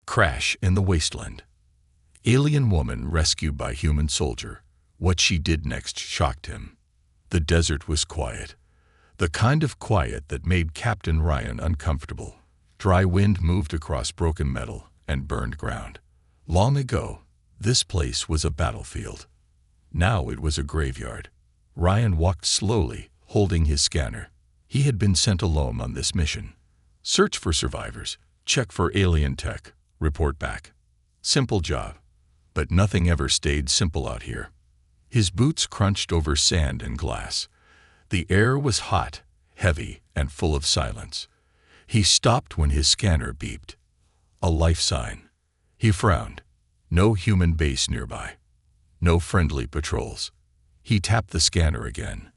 Crash in the wasteland. Alien woman rescued by human soldier. What she did next shocked him. The desert was quiet. The kind of quiet that made Captain Ryan uncomfortable. Dry wind moved across broken metal and burned ground. Long ago, this place was a battlefield. Now it was a graveyard. Ryan walked slowly, holding his scanner. He had been sent alone on this mission. Search for survivors, check for alien tech, report back. Simple job. But nothing ever stayed simple out here. His boots crunched over sand and glass. The air was hot, heavy, and full of silence. He stopped when his scanner beeped. A life sign. He frowned. No human base nearby. No friendly patrols. He tapped the scanner again.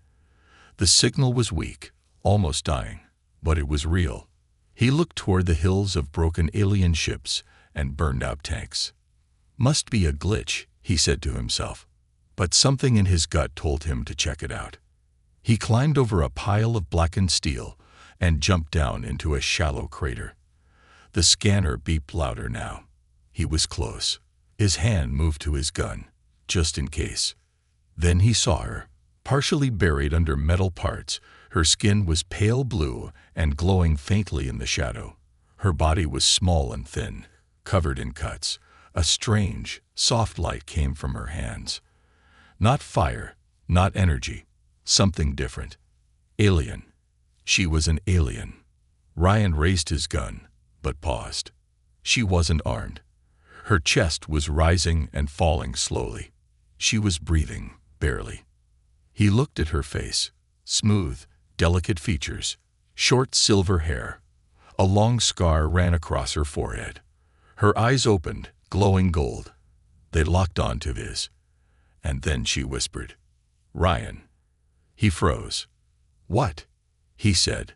The signal was weak, almost dying, but it was real. He looked toward the hills of broken alien ships and burned-out tanks. Must be a glitch, he said to himself, but something in his gut told him to check it out. He climbed over a pile of blackened steel and jumped down into a shallow crater. The scanner beeped louder now. He was close. His hand moved to his gun, just in case. Then he saw her, partially buried under metal parts. Her skin was pale blue and glowing faintly in the shadow. Her body was small and thin, covered in cuts. A strange, soft light came from her hands. Not fire, not energy, something different. Alien. She was an alien. Ryan raised his gun, but paused. She wasn't armed. Her chest was rising and falling slowly. She was breathing, barely. He looked at her face. Smooth, delicate features, short silver hair. A long scar ran across her forehead. Her eyes opened, glowing gold. They locked onto his. And then she whispered, "Ryan." He froze. "What?" he said.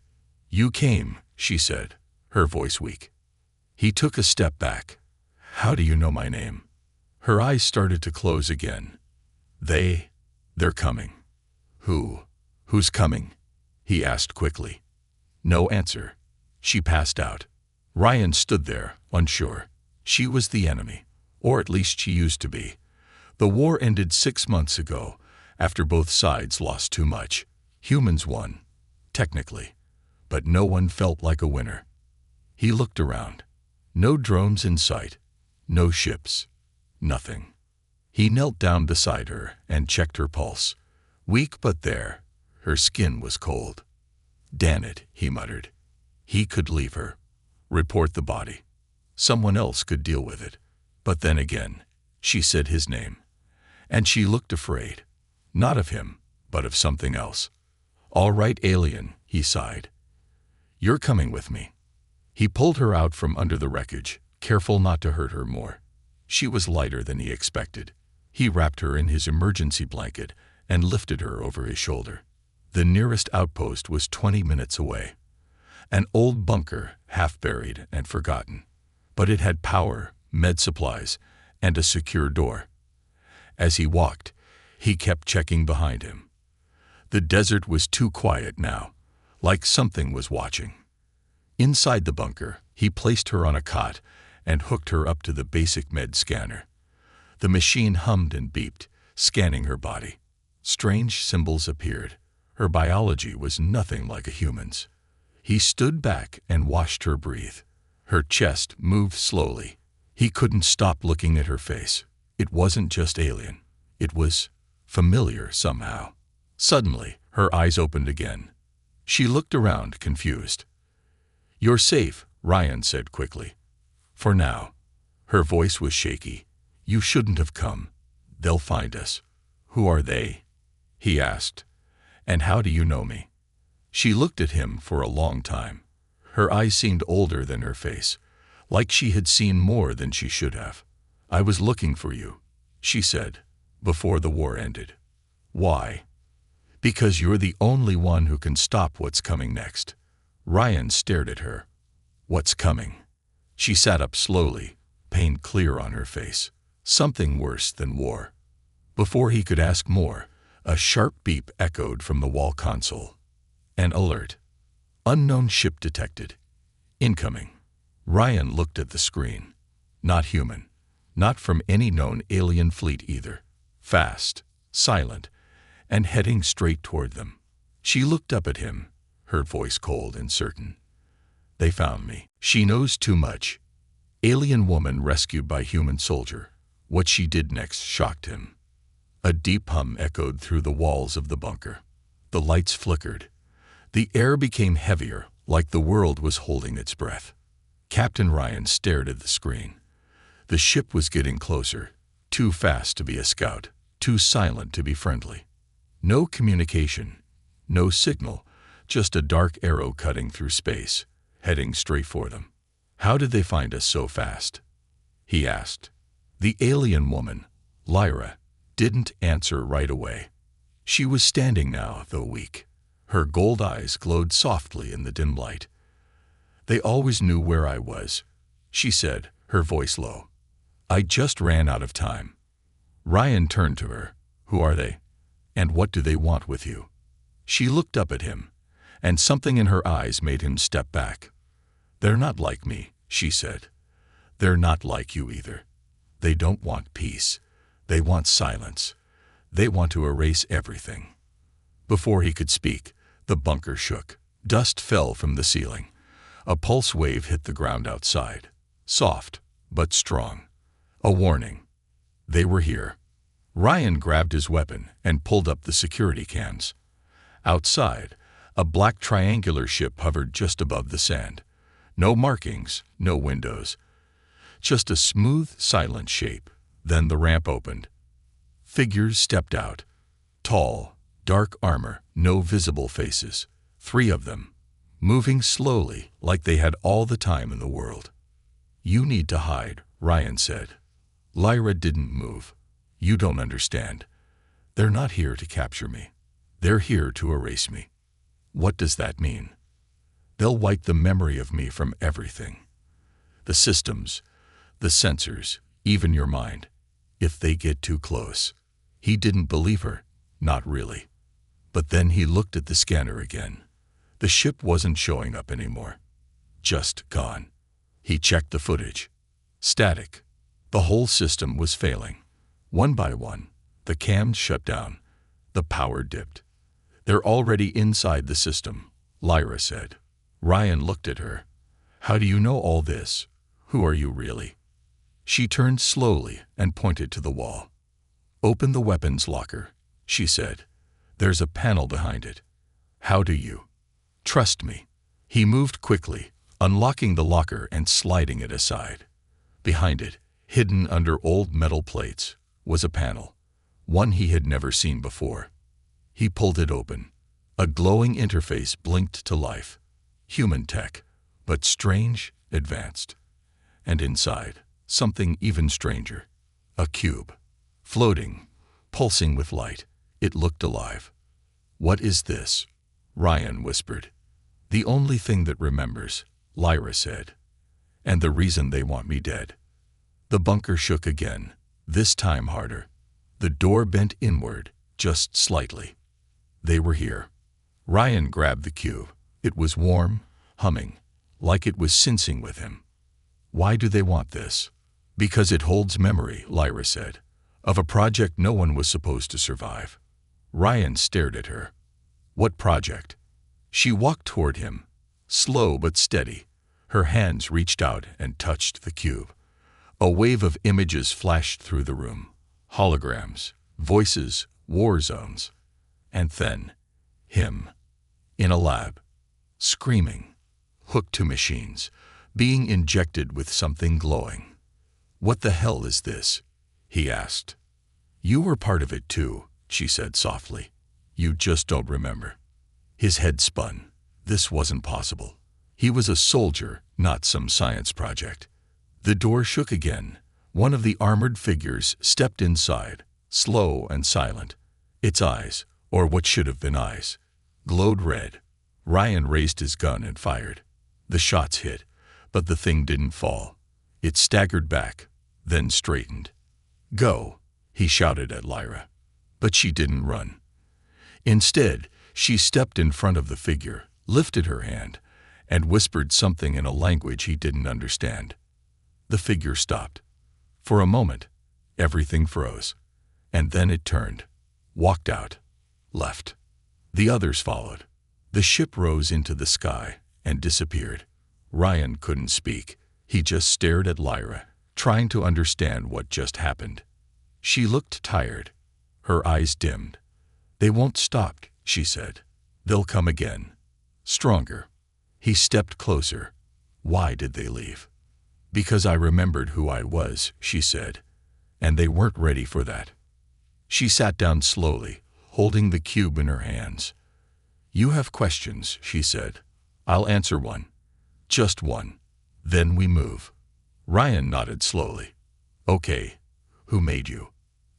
"You came," she said, her voice weak. He took a step back. "How do you know my name?" Her eyes started to close again. They're coming." Who's coming?" he asked quickly. No answer. She passed out. Ryan stood there, unsure. She was the enemy, or at least she used to be. The war ended 6 months ago, after both sides lost too much. Humans won, technically, but no one felt like a winner. He looked around. No drones in sight, no ships, nothing. He knelt down beside her and checked her pulse. Weak but there. Her skin was cold. "Damn it," he muttered. He could leave her. Report the body. Someone else could deal with it. But then again, she said his name. And she looked afraid. Not of him, but of something else. "All right, alien," he sighed. "You're coming with me." He pulled her out from under the wreckage, careful not to hurt her more. She was lighter than he expected. He wrapped her in his emergency blanket and lifted her over his shoulder. The nearest outpost was 20 minutes away. An old bunker, half buried and forgotten. But it had power, med supplies, and a secure door. As he walked, he kept checking behind him. The desert was too quiet now, like something was watching. Inside the bunker, he placed her on a cot and hooked her up to the basic med scanner. The machine hummed and beeped, scanning her body. Strange symbols appeared. Her biology was nothing like a human's. He stood back and watched her breathe. Her chest moved slowly. He couldn't stop looking at her face. It wasn't just alien. It was familiar somehow. Suddenly, her eyes opened again. She looked around, confused. "You're safe," Ryan said quickly. "For now." Her voice was shaky. "You shouldn't have come. They'll find us." "Who are they?" he asked. "And how do you know me?" She looked at him for a long time. Her eyes seemed older than her face, like she had seen more than she should have. "I was looking for you," she said, "before the war ended." "Why?" "Because you're the only one who can stop what's coming next." Ryan stared at her. "What's coming?" She sat up slowly, pain clear on her face. Something worse than war. Before he could ask more, a sharp beep echoed from the wall console. An alert. Unknown ship detected. Incoming. Ryan looked at the screen. Not human. Not from any known alien fleet either. Fast, silent, and heading straight toward them. She looked up at him, her voice cold and certain. They found me. She knows too much. Alien woman rescued by human soldier. What she did next shocked him. A deep hum echoed through the walls of the bunker. The lights flickered. The air became heavier, like the world was holding its breath. Captain Ryan stared at the screen. The ship was getting closer, too fast to be a scout, too silent to be friendly. No communication, no signal, just a dark arrow cutting through space, heading straight for them. How did they find us so fast? He asked. The alien woman, Lyra, didn't answer right away. She was standing now, though weak. Her gold eyes glowed softly in the dim light. They always knew where I was, she said, her voice low. I just ran out of time. Ryan turned to her. Who are they? And what do they want with you? She looked up at him, and something in her eyes made him step back. They're not like me, she said. They're not like you either. They don't want peace. They want silence. They want to erase everything. Before he could speak, the bunker shook. Dust fell from the ceiling. A pulse wave hit the ground outside. Soft, but strong. A warning. They were here. Ryan grabbed his weapon and pulled up the security cams. Outside, a black triangular ship hovered just above the sand. No markings, no windows. Just a smooth, silent shape. Then the ramp opened. Figures stepped out. Tall, dark armor, no visible faces. 3 of them, moving slowly like they had all the time in the world. You need to hide, Ryan said. Lyra didn't move. You don't understand. They're not here to capture me. They're here to erase me. What does that mean? They'll wipe the memory of me from everything. The systems, the sensors, even your mind, if they get too close. He didn't believe her, not really. But then he looked at the scanner again. The ship wasn't showing up anymore. Just gone. He checked the footage. Static. The whole system was failing. One by one, the cams shut down. The power dipped. They're already inside the system, Lyra said. Ryan looked at her. How do you know all this? Who are you really? She turned slowly and pointed to the wall. Open the weapons locker, she said. There's a panel behind it. How do you? Trust me. He moved quickly, unlocking the locker and sliding it aside. Behind it, hidden under old metal plates, was a panel, one he had never seen before. He pulled it open. A glowing interface blinked to life. Human tech, but strange, advanced. And inside, something even stranger. A cube. Floating, pulsing with light. It looked alive. What is this? Ryan whispered. The only thing that remembers, Lyra said. And the reason they want me dead. The bunker shook again, this time harder. The door bent inward, just slightly. They were here. Ryan grabbed the cube. It was warm, humming, like it was sensing with him. Why do they want this? Because it holds memory, Lyra said, of a project no one was supposed to survive. Ryan stared at her. What project? She walked toward him, slow but steady. Her hands reached out and touched the cube. A wave of images flashed through the room. Holograms, voices, war zones. And then, him, in a lab, screaming, hooked to machines, being injected with something glowing. What the hell is this? He asked. You were part of it too, she said softly. You just don't remember. His head spun. This wasn't possible. He was a soldier, not some science project. The door shook again. One of the armored figures stepped inside, slow and silent. Its eyes, or what should have been eyes, glowed red. Ryan raised his gun and fired. The shots hit, but the thing didn't fall. It staggered back, then straightened. Go, he shouted at Lyra. But she didn't run. Instead, she stepped in front of the figure, lifted her hand, and whispered something in a language he didn't understand. The figure stopped. For a moment, everything froze. And then it turned, walked out, left. The others followed. The ship rose into the sky and disappeared. Ryan couldn't speak. He just stared at Lyra, trying to understand what just happened. She looked tired. Her eyes dimmed. "They won't stop," she said. "They'll come again. Stronger." He stepped closer. "Why did they leave?" "Because I remembered who I was," she said. "And they weren't ready for that." She sat down slowly, holding the cube in her hands. "You have questions," she said. "I'll answer one. Just one. Then we move." Ryan nodded slowly. "Okay. Who made you?"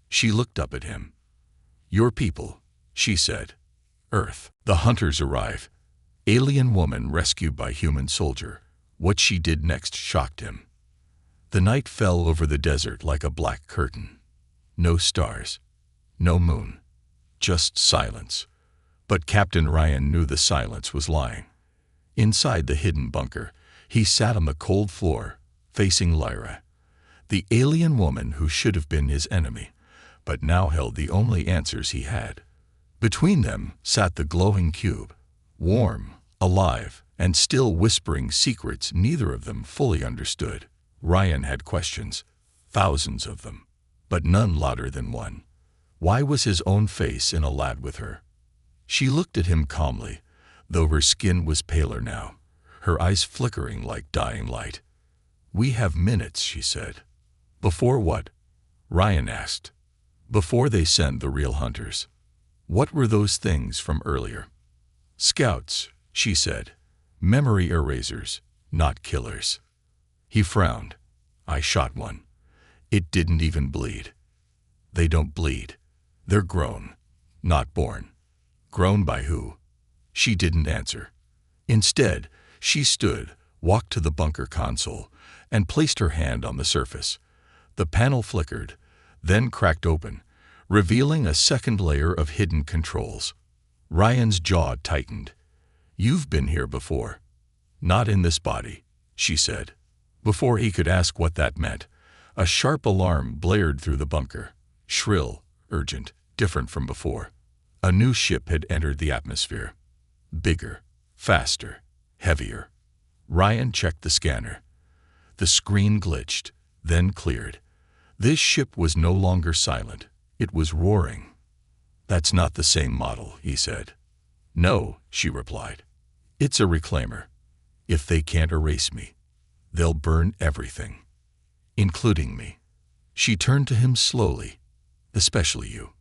She looked up at him. "Your people," she said. "Earth." The hunters arrive. Alien woman rescued by human soldier. What she did next shocked him. The night fell over the desert like a black curtain. No stars. No moon. Just silence. But Captain Ryan knew the silence was lying. Inside the hidden bunker, he sat on the cold floor, facing Lyra, the alien woman who should have been his enemy, but now held the only answers he had. Between them sat the glowing cube, warm, alive, and still whispering secrets neither of them fully understood. Ryan had questions, thousands of them, but none louder than one. Why was his own face in a lad with her? She looked at him calmly, though her skin was paler now, her eyes flickering like dying light. "We have minutes," she said. "Before what?" Ryan asked. "Before they send the real hunters." "What were those things from earlier?" "Scouts," she said. "Memory erasers, not killers." He frowned. "I shot one. It didn't even bleed." "They don't bleed. They're grown, not born." "Grown by who?" She didn't answer. Instead, she stood, walked to the bunker console, and placed her hand on the surface. The panel flickered, then cracked open, revealing a second layer of hidden controls. Ryan's jaw tightened. "You've been here before." "Not in this body," she said. Before he could ask what that meant, a sharp alarm blared through the bunker. Shrill, urgent, different from before. A new ship had entered the atmosphere. Bigger, faster, heavier. Ryan checked the scanner. The screen glitched, then cleared. This ship was no longer silent. It was roaring. "That's not the same model," he said. "No," she replied. "It's a reclaimer. If they can't erase me, they'll burn everything, including me." She turned to him slowly. "Especially you."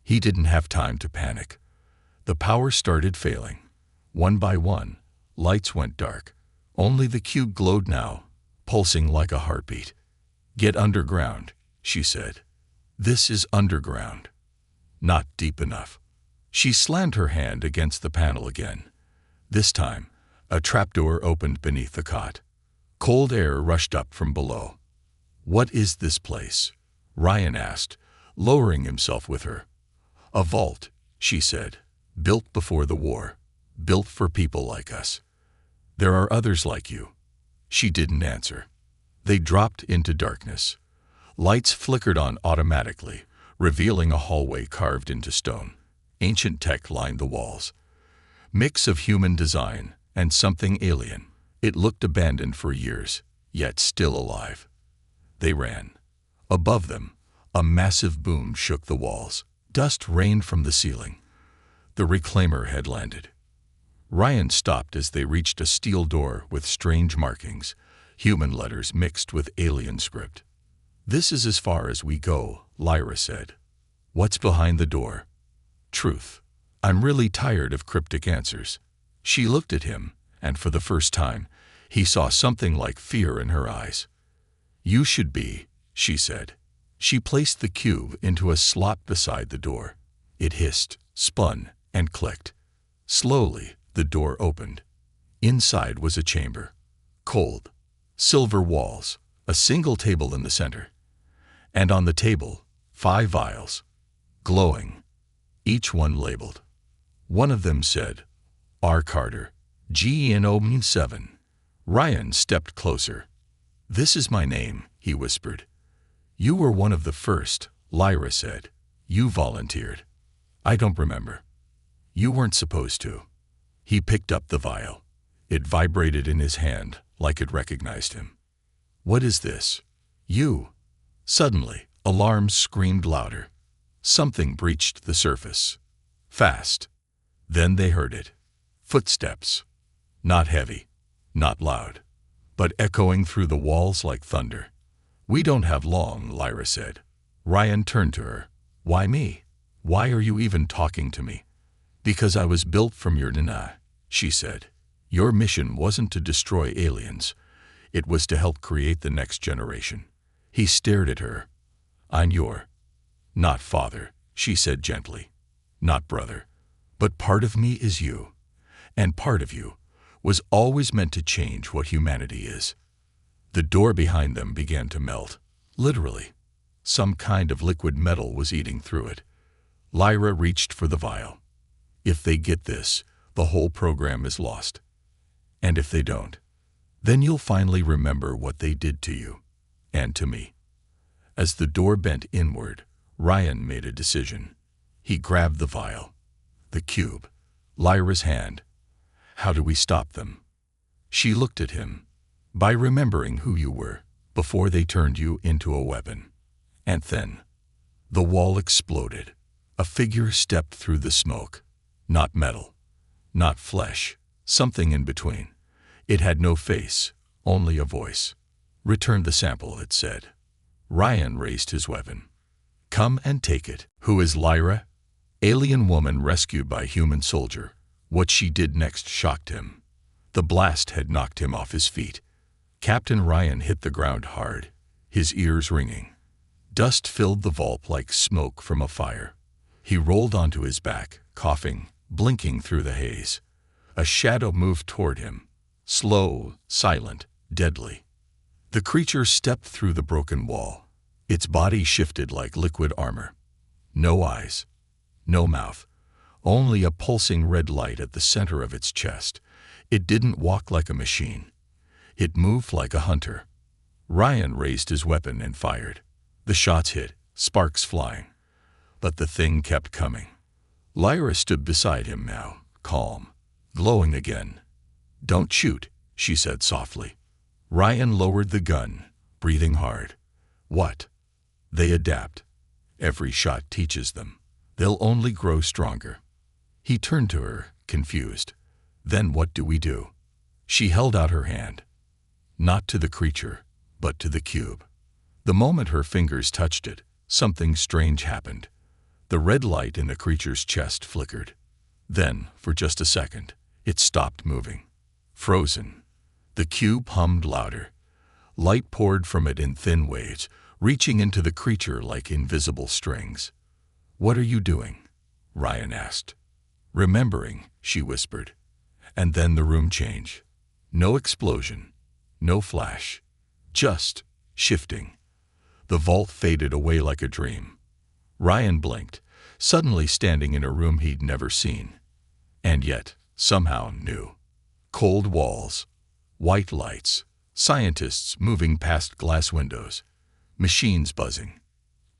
He didn't have time to panic. The power started failing. One by one, lights went dark. Only the cube glowed now, pulsing like a heartbeat. "Get underground," she said. "This is underground. Not deep enough." She slammed her hand against the panel again. This time, a trapdoor opened beneath the cot. Cold air rushed up from below. "What is this place?" Ryan asked, lowering himself with her. "A vault," she said. "Built before the war. Built for people like us. There are others like you." She didn't answer. They dropped into darkness. Lights flickered on automatically, revealing a hallway carved into stone. Ancient tech lined the walls. Mix of human design and something alien. It looked abandoned for years, yet still alive. They ran. Above them, a massive boom shook the walls. Dust rained from the ceiling. The reclaimer had landed. Ryan stopped as they reached a steel door with strange markings, human letters mixed with alien script. "This is as far as we go," Lyra said. "What's behind the door?" "Truth. I'm really tired of cryptic answers." She looked at him, and for the first time, he saw something like fear in her eyes. "You should be," she said. She placed the cube into a slot beside the door. It hissed, spun, and clicked. Slowly, the door opened. Inside was a chamber. Cold. Silver walls. A single table in the center. And on the table, 5 vials. Glowing. Each one labeled. One of them said, "R. Carter, GENO 7. Ryan stepped closer. "This is my name," he whispered. "You were one of the first," Lyra said. "You volunteered." "I don't remember." "You weren't supposed to." He picked up the vial. It vibrated in his hand like it recognized him. "What is this?" "You." Suddenly, alarms screamed louder. Something breached the surface. Fast. Then they heard it. Footsteps. Not heavy, not loud, but echoing through the walls like thunder. "We don't have long," Lyra said. Ryan turned to her. "Why me? Why are you even talking to me?" "Because I was built from your DNA," she said. "Your mission wasn't to destroy aliens. It was to help create the next generation." He stared at her. "I'm your, not father," she said gently. "Not brother. But part of me is you. And part of you was always meant to change what humanity is." The door behind them began to melt. Literally. Some kind of liquid metal was eating through it. Lyra reached for the vial. "If they get this, the whole program is lost. And if they don't, then you'll finally remember what they did to you. And to me." As the door bent inward, Ryan made a decision. He grabbed the vial. The cube. Lyra's hand. "How do we stop them?" She looked at him. "By remembering who you were, before they turned you into a weapon." And then, the wall exploded. A figure stepped through the smoke. Not metal. Not flesh. Something in between. It had no face, only a voice. "Return the sample," it said. Ryan raised his weapon. "Come and take it." "Who is Lyra?" Alien woman rescued by human soldier. What she did next shocked him. The blast had knocked him off his feet. Captain Ryan hit the ground hard, his ears ringing. Dust filled the vault like smoke from a fire. He rolled onto his back, coughing, blinking through the haze. A shadow moved toward him. Slow, silent, deadly. The creature stepped through the broken wall. Its body shifted like liquid armor. No eyes. No mouth. Only a pulsing red light at the center of its chest. It didn't walk like a machine. It moved like a hunter. Ryan raised his weapon and fired. The shots hit, sparks flying. But the thing kept coming. Lyra stood beside him now, calm, glowing again. "Don't shoot," she said softly. Ryan lowered the gun, breathing hard. "What?" "They adapt. Every shot teaches them. They'll only grow stronger." He turned to her, confused. "Then what do we do?" She held out her hand. Not to the creature, but to the cube. The moment her fingers touched it, something strange happened. The red light in the creature's chest flickered. Then, for just a second, it stopped moving. Frozen. The cube hummed louder. Light poured from it in thin waves, reaching into the creature like invisible strings. "What are you doing?" Ryan asked. "Remembering," she whispered. And then the room changed. No explosion, no flash, just shifting. The vault faded away like a dream. Ryan blinked, suddenly standing in a room he'd never seen. And yet, somehow new. Cold walls, white lights, scientists moving past glass windows, machines buzzing,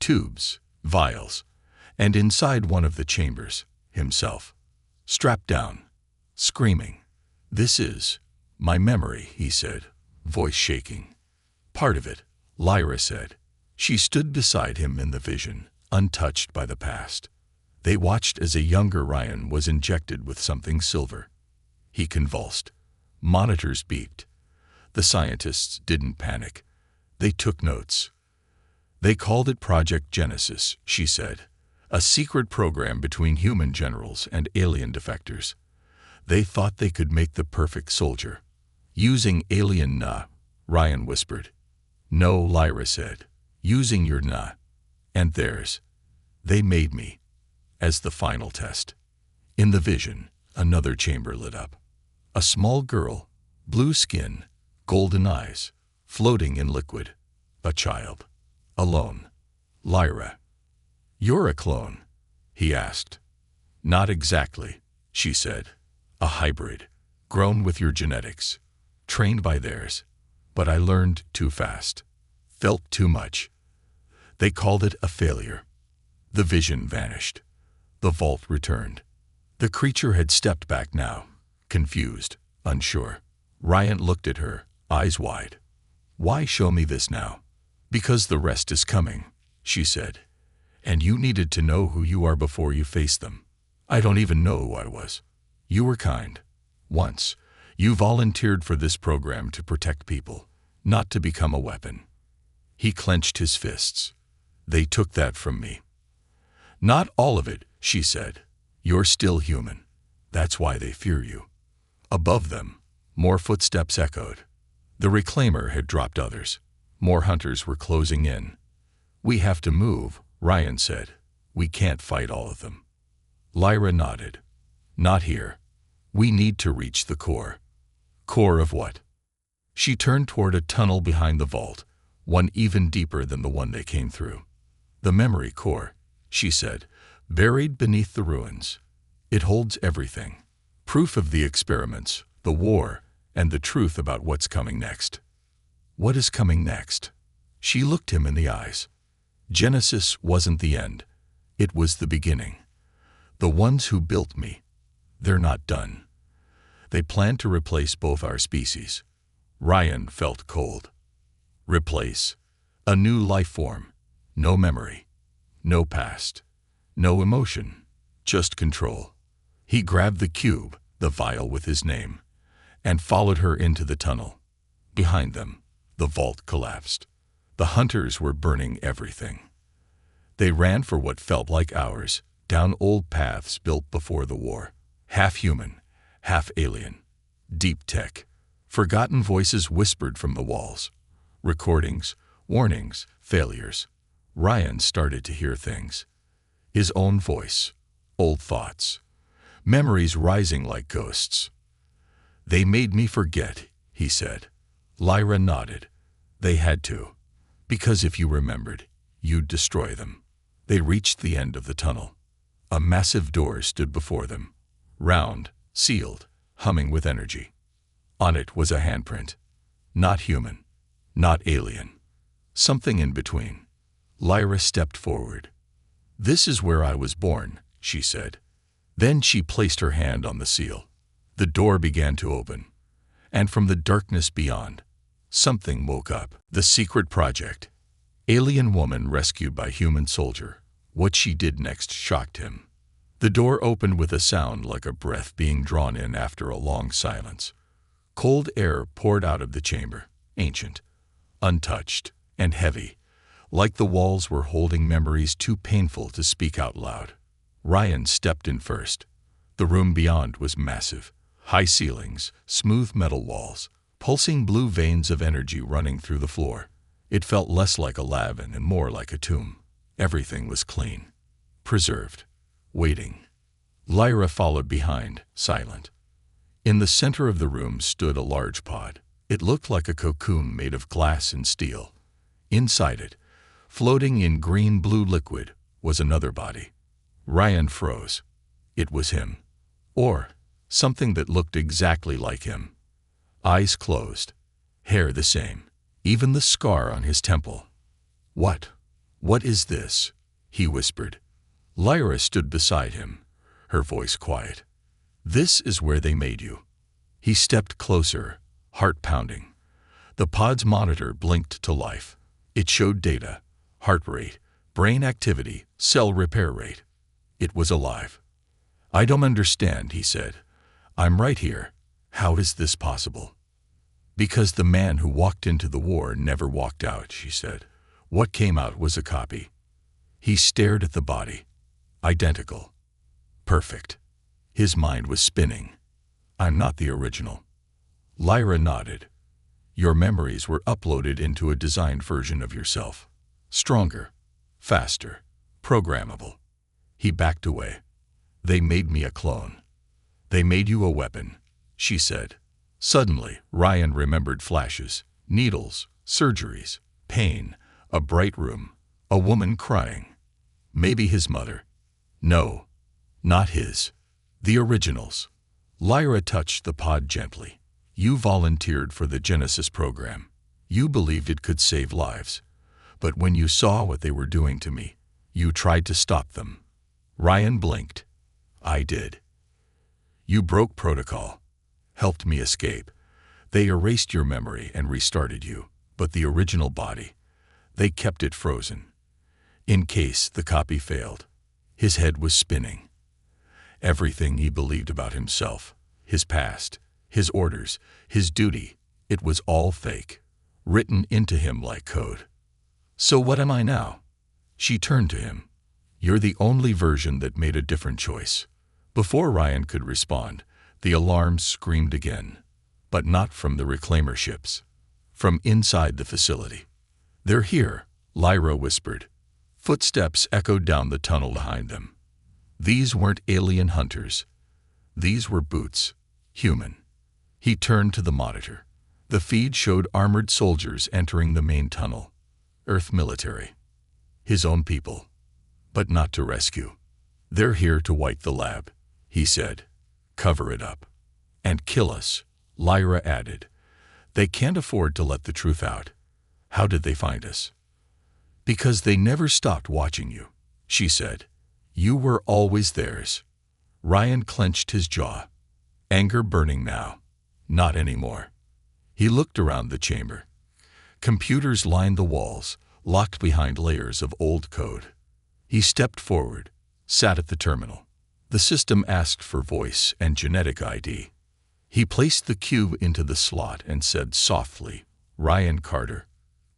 tubes, vials, and inside one of the chambers, himself, strapped down, screaming. "This is my memory," he said, voice shaking. "Part of it," Lyra said. She stood beside him in the vision, untouched by the past. They watched as a younger Ryan was injected with something silver. He convulsed. Monitors beeped. The scientists didn't panic. They took notes. "They called it Project Genesis," she said, "a secret program between human generals and alien defectors. They thought they could make the perfect soldier. Using alien Na," Ryan whispered. "No," Lyra said. "Using your Na. And theirs. They made me. As the final test." In the vision, another chamber lit up. A small girl, blue skin, golden eyes, floating in liquid. A child. Alone. "Lyra." "You're a clone?" he asked. "Not exactly," she said. "A hybrid, grown with your genetics, trained by theirs. But I learned too fast. Felt too much. They called it a failure. The vision vanished. The vault returned. The creature had stepped back now, confused, unsure. Ryan looked at her, eyes wide. Why show me this now? Because the rest is coming, she said. And you needed to know who you are before you face them. I don't even know who I was. You were kind. Once. You volunteered for this program to protect people, not to become a weapon. He clenched his fists. They took that from me. Not all of it, she said. You're still human. That's why they fear you. Above them, more footsteps echoed. The reclaimer had dropped others. More hunters were closing in. We have to move, Ryan said. We can't fight all of them. Lyra nodded. Not here. We need to reach the core. Core of what? She turned toward a tunnel behind the vault, one even deeper than the one they came through. The memory core, she said, buried beneath the ruins. It holds everything. Proof of the experiments, the war, and the truth about what's coming next. What is coming next? She looked him in the eyes. Genesis wasn't the end. It was the beginning. The ones who built me, they're not done. They plan to replace both our species. Ryan felt cold. Replace. A new life form. No memory. No past. No emotion. Just control. He grabbed the cube, the vial with his name, and followed her into the tunnel. Behind them, the vault collapsed. The hunters were burning everything. They ran for what felt like hours, down old paths built before the war. Half human, half alien. Deep tech. Forgotten voices whispered from the walls. Recordings, warnings, failures. Ryan started to hear things. His own voice. Old thoughts. Memories rising like ghosts. They made me forget, he said. Lyra nodded. They had to. Because if you remembered, you'd destroy them. They reached the end of the tunnel. A massive door stood before them. Round, sealed, humming with energy. On it was a handprint. Not human. Not alien. Something in between. Lyra stepped forward. This is where I was born, she said. Then she placed her hand on the seal. The door began to open. And from the darkness beyond, something woke up. The secret project. Alien woman rescued by human soldier. What she did next shocked him. The door opened with a sound like a breath being drawn in after a long silence. Cold air poured out of the chamber, ancient, untouched, and heavy, like the walls were holding memories too painful to speak out loud. Ryan stepped in first. The room beyond was massive. High ceilings, smooth metal walls, pulsing blue veins of energy running through the floor. It felt less like a lab and more like a tomb. Everything was clean, preserved, waiting. Lyra followed behind, silent. In the center of the room stood a large pod. It looked like a cocoon made of glass and steel. Inside it, floating in green-blue liquid, was another body. Ryan froze. It was him. Or something that looked exactly like him. Eyes closed. Hair the same. Even the scar on his temple. What? What is this? He whispered. Lyra stood beside him, her voice quiet. This is where they made you. He stepped closer, heart pounding. The pod's monitor blinked to life. It showed data, heart rate, brain activity, cell repair rate. It was alive. I don't understand, he said. I'm right here. How is this possible? Because the man who walked into the war never walked out, she said. What came out was a copy. He stared at the body. Identical. Perfect. His mind was spinning. I'm not the original. Lyra nodded. Your memories were uploaded into a designed version of yourself. Stronger, faster, programmable. He backed away. They made me a clone. They made you a weapon, she said. Suddenly, Ryan remembered flashes, needles, surgeries, pain, a bright room, a woman crying. Maybe his mother. No, not his. The originals. Lyra touched the pod gently. You volunteered for the Genesis program. You believed it could save lives. But when you saw what they were doing to me, you tried to stop them. Ryan blinked. I did. You broke protocol, helped me escape. They erased your memory and restarted you, but the original body, they kept it frozen. In case the copy failed. His head was spinning. Everything he believed about himself, his past, his orders, his duty, it was all fake, written into him like code. So what am I now? She turned to him. You're the only version that made a different choice. Before Ryan could respond, the alarm screamed again. But not from the reclaimer ships. From inside the facility. They're here, Lyra whispered. Footsteps echoed down the tunnel behind them. These weren't alien hunters. These were boots. Human. He turned to the monitor. The feed showed armored soldiers entering the main tunnel. Earth military. His own people. But not to rescue. They're here to wipe the lab, he said. Cover it up. And kill us, Lyra added. They can't afford to let the truth out. How did they find us? Because they never stopped watching you, she said. You were always theirs. Ryan clenched his jaw. Anger burning now. Not anymore. He looked around the chamber. Computers lined the walls, locked behind layers of old code. He stepped forward, sat at the terminal. The system asked for voice and genetic ID. He placed the cube into the slot and said softly, Ryan Carter.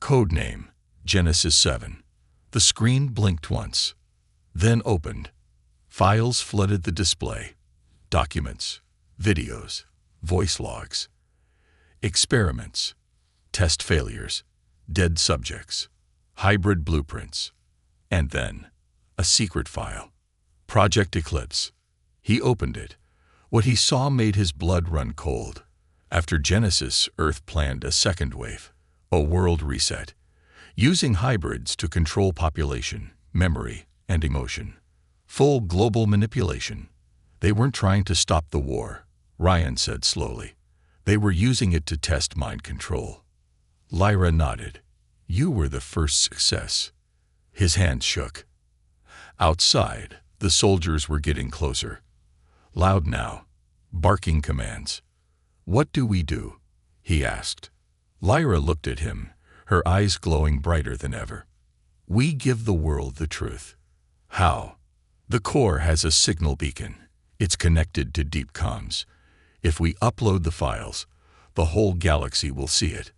Code name, Genesis 7. The screen blinked once, then opened. Files flooded the display. Documents, videos, voice logs. Experiments, test failures, dead subjects, hybrid blueprints. And then, a secret file. Project Eclipse. He opened it. What he saw made his blood run cold. After Genesis, Earth planned a second wave, a world reset, using hybrids to control population, memory, and emotion. Full global manipulation. They weren't trying to stop the war, Ryan said slowly. They were using it to test mind control. Lyra nodded. You were the first success. His hands shook. Outside, the soldiers were getting closer. Loud now, barking commands. What do we do? He asked. Lyra looked at him, her eyes glowing brighter than ever. We give the world the truth. How? The core has a signal beacon. It's connected to deep comms. If we upload the files, the whole galaxy will see it.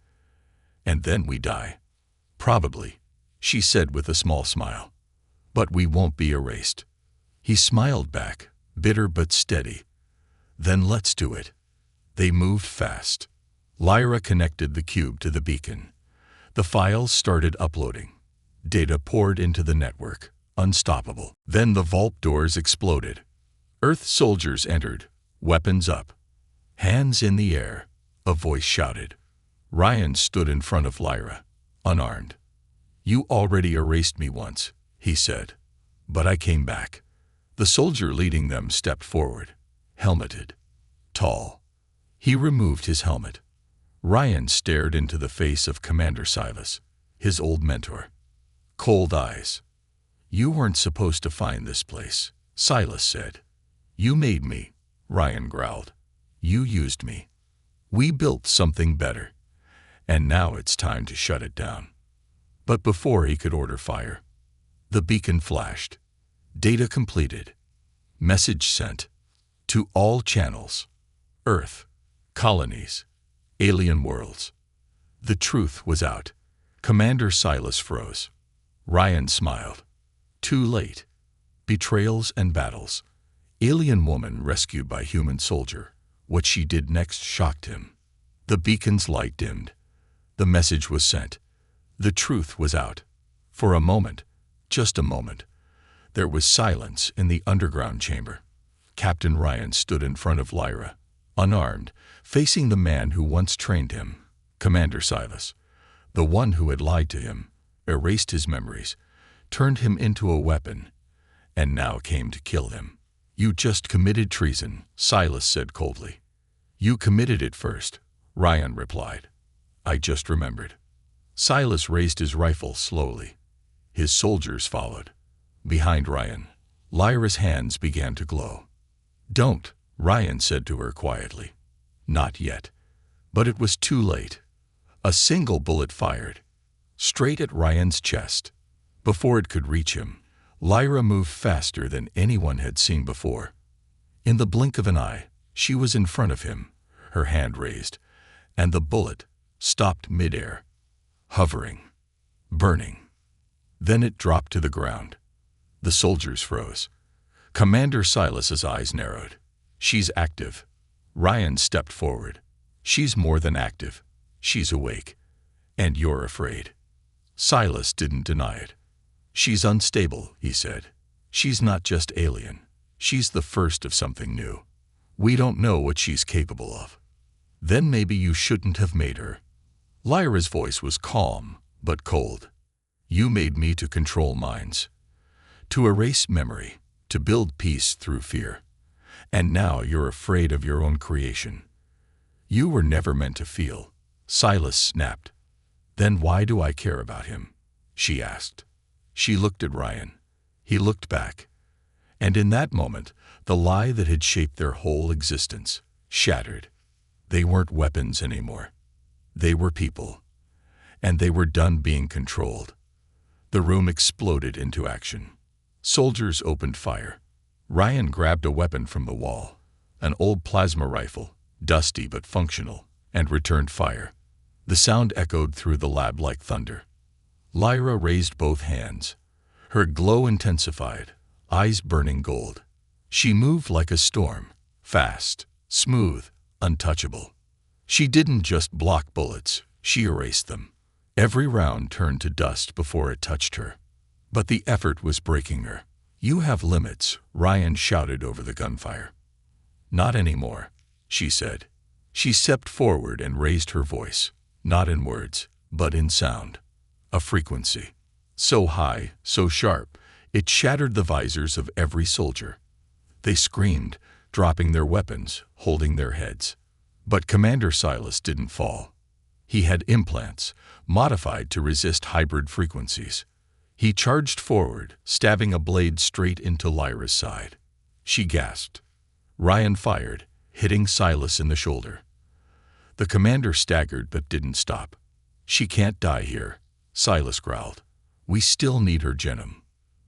And then we die. Probably, she said with a small smile. But we won't be erased. He smiled back, bitter but steady. Then let's do it. They moved fast. Lyra connected the cube to the beacon. The files started uploading. Data poured into the network, unstoppable. Then the vault doors exploded. Earth soldiers entered, weapons up. Hands in the air, a voice shouted. Ryan stood in front of Lyra, unarmed. You already erased me once, he said. But I came back. The soldier leading them stepped forward, helmeted, tall. He removed his helmet. Ryan stared into the face of Commander Silas, his old mentor. Cold eyes. You weren't supposed to find this place, Silas said. You made me, Ryan growled. You used me. We built something better. And now it's time to shut it down. But before he could order fire, the beacon flashed. Data completed. Message sent. To all channels. Earth. Colonies. Alien worlds. The truth was out. Commander Silas froze. Ryan smiled. Too late. Betrayals and battles. Alien woman rescued by human soldier. What she did next shocked him. The beacon's light dimmed. The message was sent. The truth was out. For a moment, just a moment, there was silence in the underground chamber. Captain Ryan stood in front of Lyra, unarmed, facing the man who once trained him, Commander Silas, the one who had lied to him, erased his memories, turned him into a weapon, and now came to kill him. You just committed treason, Silas said coldly. You committed it first, Ryan replied. I just remembered. Silas raised his rifle slowly. His soldiers followed. Behind Ryan, Lyra's hands began to glow. "Don't," Ryan said to her quietly. "Not yet." But it was too late. A single bullet fired, straight at Ryan's chest. Before it could reach him, Lyra moved faster than anyone had seen before. In the blink of an eye, she was in front of him, her hand raised, and the bullet stopped midair, hovering, burning. Then it dropped to the ground. The soldiers froze. Commander Silas's eyes narrowed. "She's active." Ryan stepped forward. "She's more than active. She's awake. And you're afraid." Silas didn't deny it. "She's unstable," he said. "She's not just alien. She's the first of something new. We don't know what she's capable of." "Then maybe you shouldn't have made her." Lyra's voice was calm, but cold. "You made me to control minds, to erase memory, to build peace through fear. And now you're afraid of your own creation. You were never meant to feel." Silas snapped. "Then why do I care about him?" she asked. She looked at Ryan. He looked back. And in that moment, the lie that had shaped their whole existence shattered. They weren't weapons anymore. They were people. And they were done being controlled. The room exploded into action. Soldiers opened fire. Ryan grabbed a weapon from the wall, an old plasma rifle, dusty but functional, and returned fire. The sound echoed through the lab like thunder. Lyra raised both hands. Her glow intensified, eyes burning gold. She moved like a storm, fast, smooth, untouchable. She didn't just block bullets, she erased them. Every round turned to dust before it touched her. But the effort was breaking her. "You have limits," Ryan shouted over the gunfire. "Not anymore," she said. She stepped forward and raised her voice, not in words, but in sound. A frequency. So high, so sharp, it shattered the visors of every soldier. They screamed, dropping their weapons, holding their heads. But Commander Silas didn't fall. He had implants, modified to resist hybrid frequencies. He charged forward, stabbing a blade straight into Lyra's side. She gasped. Ryan fired, hitting Silas in the shoulder. The commander staggered but didn't stop. "She can't die here," Silas growled. "We still need her genom."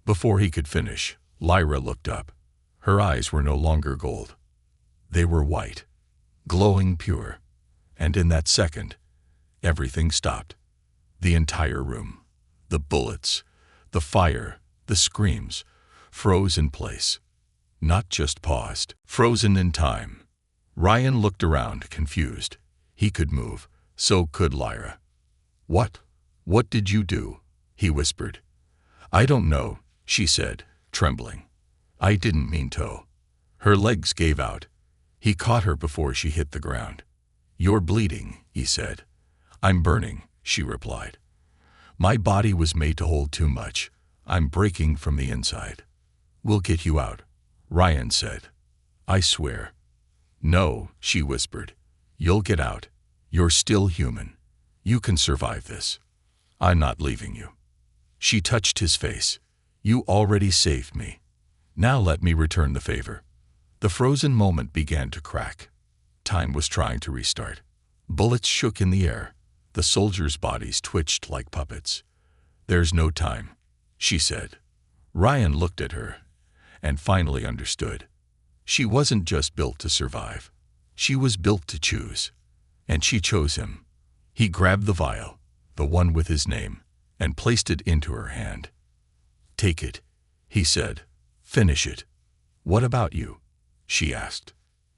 Before he could finish, Lyra looked up. Her eyes were no longer gold. They were white, glowing pure. And in that second, everything stopped. The entire room, the bullets, the fire, the screams, froze in place. Not just paused, frozen in time. Ryan looked around, confused. He could move, so could Lyra. What did you do?" he whispered. "I don't know," she said, trembling. "I didn't mean to." Her legs gave out. He caught her before she hit the ground. "You're bleeding," he said. "I'm burning," she replied. "My body was made to hold too much. I'm breaking from the inside." "We'll get you out," Ryan said. "I swear." "No," she whispered. "You'll get out. You're still human. You can survive this. I'm not leaving you." She touched his face. "You already saved me. Now let me return the favor." The frozen moment began to crack. Time was trying to restart. Bullets shook in the air. The soldiers' bodies twitched like puppets. "There's no time," she said. Ryan looked at her and finally understood. She wasn't just built to survive. She was built to choose. And she chose him. He grabbed the vial, the one with his name, and placed it into her hand. "Take it," he said. "Finish it." "What about you?" she asked.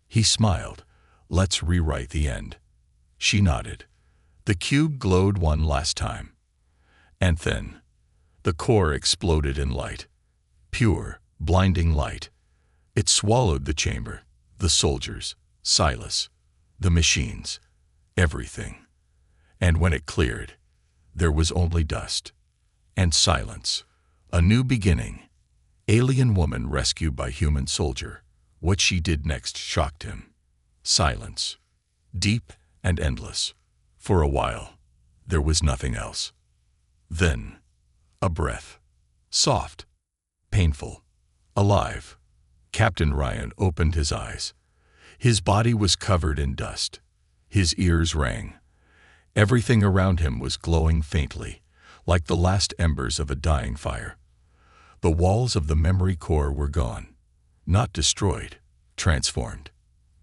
He smiled. "Let's rewrite the end." She nodded. The cube glowed one last time. And then, the core exploded in light. Pure, blinding light. It swallowed the chamber, the soldiers, Silas, the machines, everything. And when it cleared, there was only dust. And silence. A new beginning. Alien woman rescued by human soldier. What she did next shocked him. Silence. Deep and endless. For a while. There was nothing else. Then, a breath. Soft, painful, alive. Captain Ryan opened his eyes. His body was covered in dust. His ears rang. Everything around him was glowing faintly, like the last embers of a dying fire. The walls of the memory core were gone. Not destroyed, transformed.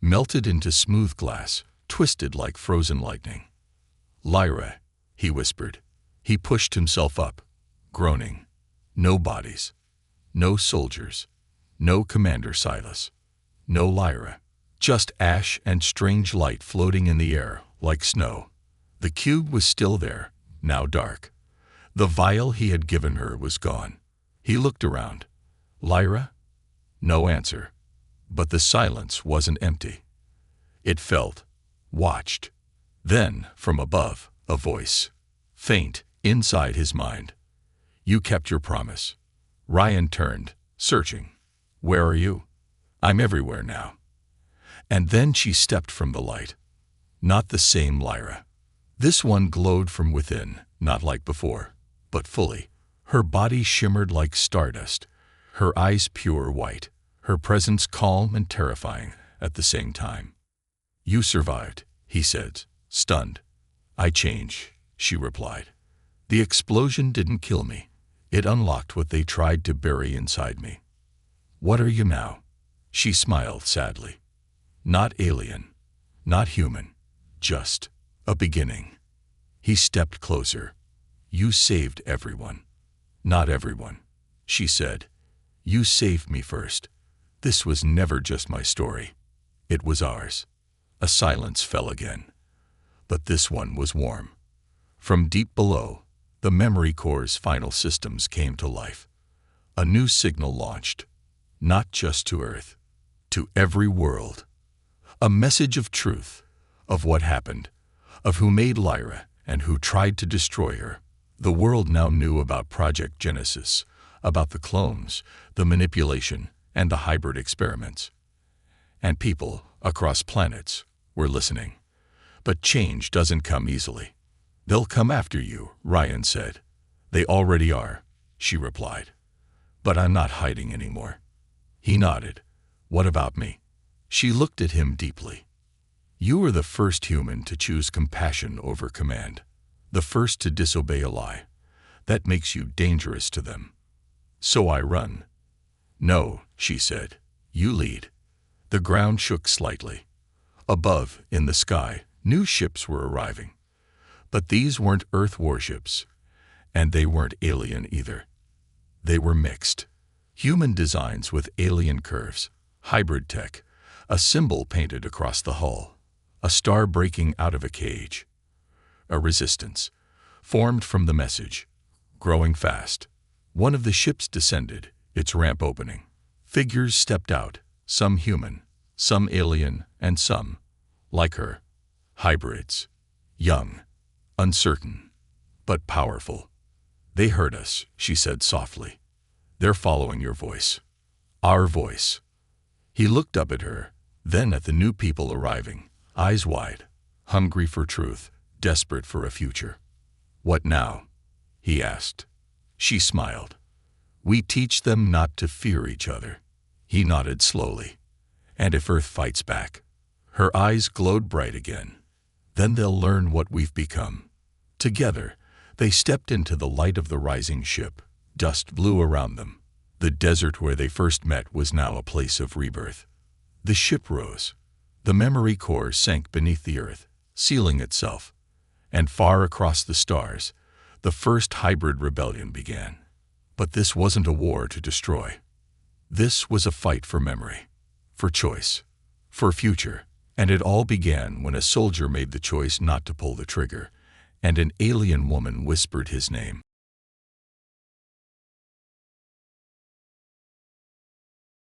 Melted into smooth glass, twisted like frozen lightning. "Lyra," he whispered. He pushed himself up, groaning. No bodies. No soldiers. No Commander Silas. No Lyra. Just ash and strange light floating in the air, like snow. The cube was still there, now dark. The vial he had given her was gone. He looked around. "Lyra?" No answer. But the silence wasn't empty. It felt, watched. Then, from above, a voice. Faint, inside his mind. "You kept your promise." Ryan turned, searching. "Where are you?" "I'm everywhere now." And then she stepped from the light. Not the same Lyra. This one glowed from within, not like before, but fully. Her body shimmered like stardust, her eyes pure white, her presence calm and terrifying at the same time. "You survived," he said, stunned. "I change," she replied. "The explosion didn't kill me. It unlocked what they tried to bury inside me." "What are you now?" She smiled sadly. "Not alien, not human, just a beginning." He stepped closer. "You saved everyone." "Not everyone," she said. "You saved me first. This was never just my story. It was ours." A silence fell again. But this one was warm. From deep below, the memory core's final systems came to life. A new signal launched, not just to Earth, to every world. A message of truth, of what happened, of who made Lyra and who tried to destroy her. The world now knew about Project Genesis, about the clones, the manipulation, and the hybrid experiments. And people, across planets, were listening. "But change doesn't come easily." "They'll come after you," Ryan said. "They already are," she replied. "But I'm not hiding anymore." He nodded. "What about me?" She looked at him deeply. "You were the first human to choose compassion over command, the first to disobey a lie. That makes you dangerous to them." "So I run." "No," she said. "You lead." The ground shook slightly. Above, in the sky, new ships were arriving. But these weren't Earth warships, and they weren't alien either. They were mixed. Human designs with alien curves, hybrid tech, a symbol painted across the hull, a star breaking out of a cage. A resistance, formed from the message, growing fast. One of the ships descended, its ramp opening. Figures stepped out, some human, some alien, and some, like her, hybrids, young, uncertain, but powerful. "They heard us," she said softly. "They're following your voice. Our voice." He looked up at her, then at the new people arriving, eyes wide, hungry for truth, desperate for a future. "What now?" he asked. She smiled. "We teach them not to fear each other." He nodded slowly. "And if Earth fights back?" Her eyes glowed bright again. "Then they'll learn what we've become." Together, they stepped into the light of the rising ship. Dust blew around them. The desert where they first met was now a place of rebirth. The ship rose. The memory core sank beneath the Earth, sealing itself. And far across the stars, the first hybrid rebellion began. But this wasn't a war to destroy. This was a fight for memory, for choice, for future. And it all began when a soldier made the choice not to pull the trigger, and an alien woman whispered his name.